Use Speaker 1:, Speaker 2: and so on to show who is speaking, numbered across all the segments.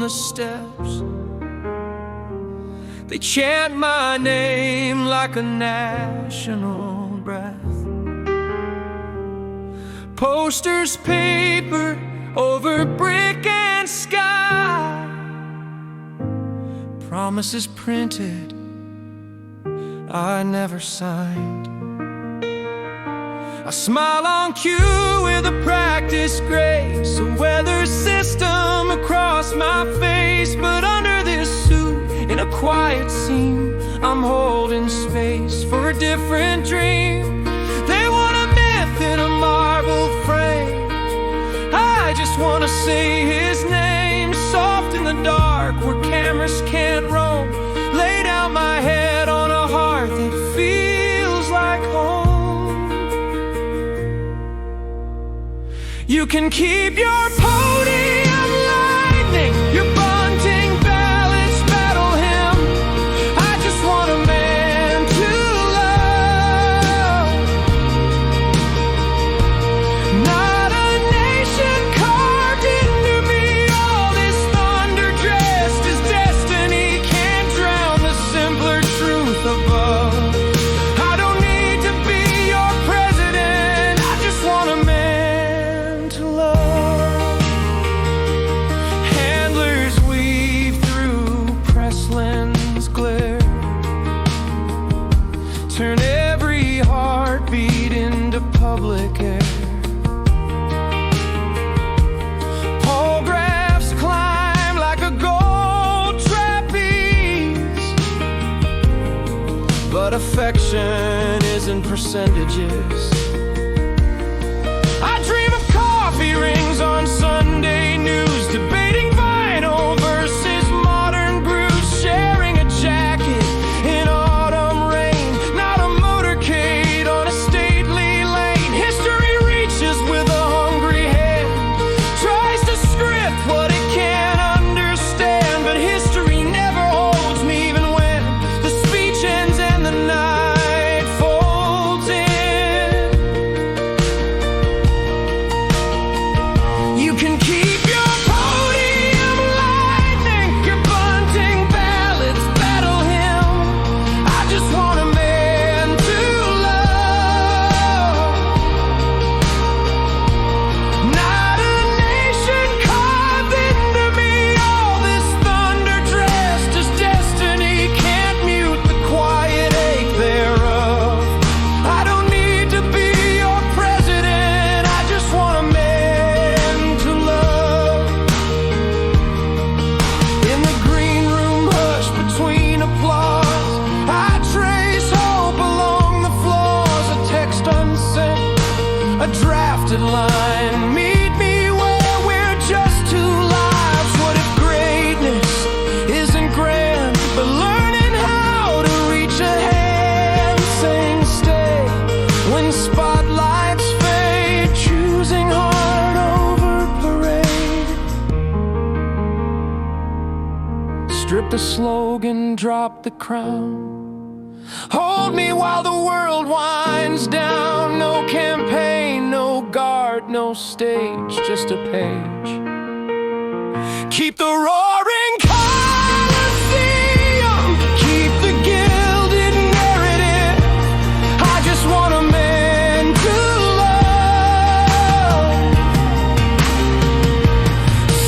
Speaker 1: the steps. They chant my name like a national breath. Posters papered over brick and sky, promises printed I never signed. I smile on cue with a practiced grace, a weather system across my face. But under this suit, in a quiet scene, I'm holding space for a different dream. They want a myth in a marble frame. I just want to say his name, soft in the dark where cameras can't roam. Lay down my head on a heart that feels like home. You can keep your podium lightning, your bunting ballads, battle hymn. I just want a man to love, not a nation carved into me. All this thunder dressed as destiny can't drown the simpler truth above. I don't need to be your president, I just want a man to love. Handlers weave through press lens glare, turn every heartbeat into public air. Photographs climb like a gold trapeze, but affection isn't percentages. I dream of coffee rings on Sunday news, debating vinyl versus modern brews, sharing a jacket in autumn rain, not a motorcade on a stately lane. History reaches with a hungry hand, tries to script what it can't understand. But history never holds me even when the speech ends and the night folds in. You can keep your podium lightning, your bunting ballads, battle hymn. I just want a man to love, not a nation carved into me. All this thunder dressed as destiny can't mute the quiet ache thereof. I don't need to be your president, I just want a man to love. In the green room hush between applause, I trace hope along the floors. A text unsent, a drafted line, meet me where we're just two lives. What if greatness isn't grand, but learning how to reach a hand, saying stay when spotlights fade, choosing heart over parade. Strip the slogan, drop the crown. Hold me while the world winds down. No campaign, no guard, no stage, just a page. Keep the roaring Coliseum, keep the gilded narrative. I just want a man to love,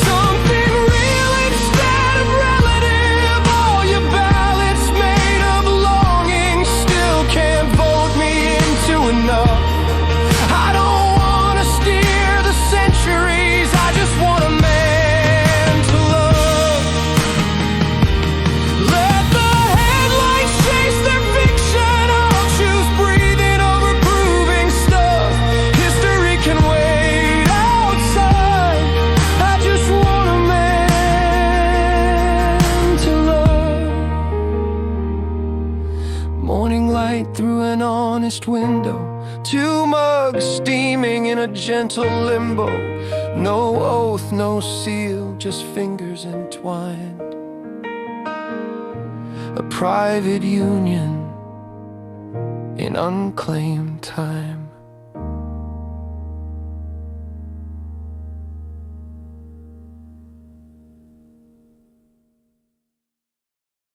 Speaker 1: something real instead of relative. All your ballots made of longing still can't vote me into enough. I don't want to steer the centuries, I just want a man to love. Let the headlights chase their fiction, I'll choose breathing over proving stuff. History can wait outside, I just want a man to love. Morning light through an honest window, two mugs steaming in a gentle limbo. No oath, no seal, just fingers entwined. A private union in unclaimed time.